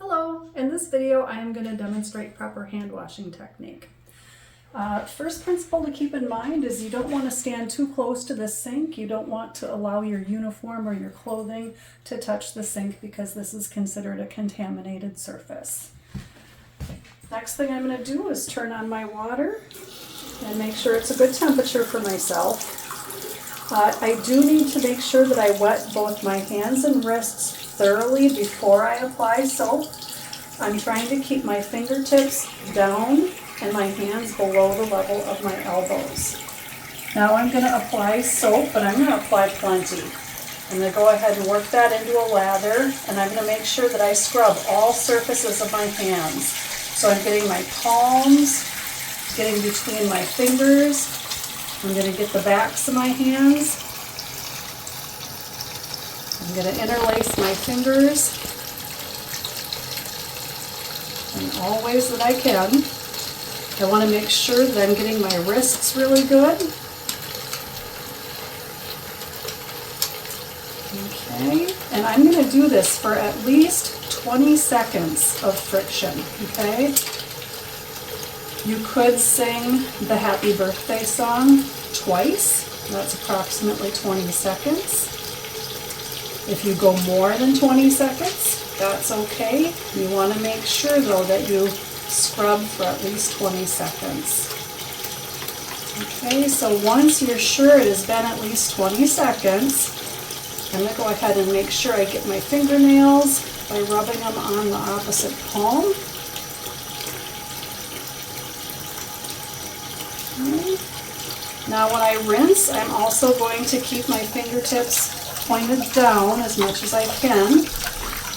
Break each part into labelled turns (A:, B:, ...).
A: Hello! In this video I am going to demonstrate proper hand washing technique. First principle to keep in mind is you don't want to stand too close to the sink. You don't want to allow your uniform or your clothing to touch the sink because this is considered a contaminated surface. Next thing I'm going to do is turn on my water and make sure it's a good temperature for myself. I do need to make sure that I wet both my hands and wrists thoroughly before I apply soap. I'm trying to keep my fingertips down and my hands below the level of my elbows. Now I'm going to apply soap, but I'm going to apply plenty. I'm going to go ahead and work that into a lather, and I'm going to make sure that I scrub all surfaces of my hands. So I'm getting my palms, getting between my fingers. I'm going to get the backs of my hands. I'm going to interlace my fingers in all ways that I can. I want to make sure that I'm getting my wrists really good. Okay, and I'm going to do this for at least 20 seconds of friction, okay? You could sing the happy birthday song twice. That's approximately 20 seconds. If you go more than 20 seconds, that's okay. You want to make sure though that you scrub for at least 20 seconds. Okay, so once you're sure it has been at least 20 seconds, I'm going to go ahead and make sure I get my fingernails by rubbing them on the opposite palm. Okay. Now when I rinse, I'm also going to keep my fingertips pointed down as much as I can.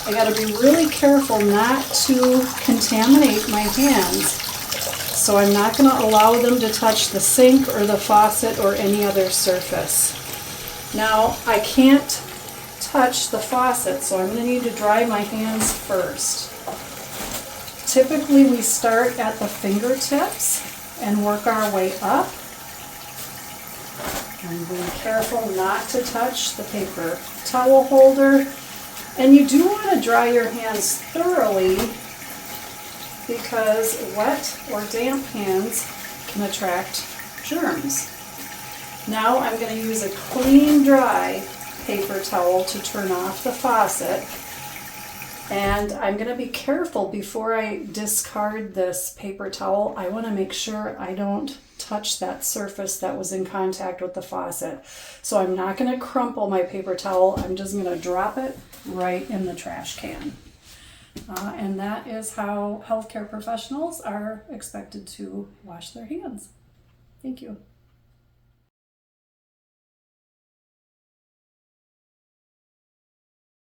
A: I got to be really careful not to contaminate my hands. So I'm not going to allow them to touch the sink or the faucet or any other surface. Now I can't touch the faucet, so I'm going to need to dry my hands first. Typically we start at the fingertips and work our way up. And being careful not to touch the paper towel holder. And you do want to dry your hands thoroughly because wet or damp hands can attract germs. Now I'm going to use a clean, dry paper towel to turn off the faucet. And I'm going to be careful before I discard this paper towel. I want to make sure I don't touch that surface that was in contact with the faucet. So I'm not going to crumple my paper towel. I'm just going to drop it right in the trash can. And that is how healthcare professionals are expected to wash their hands. Thank you.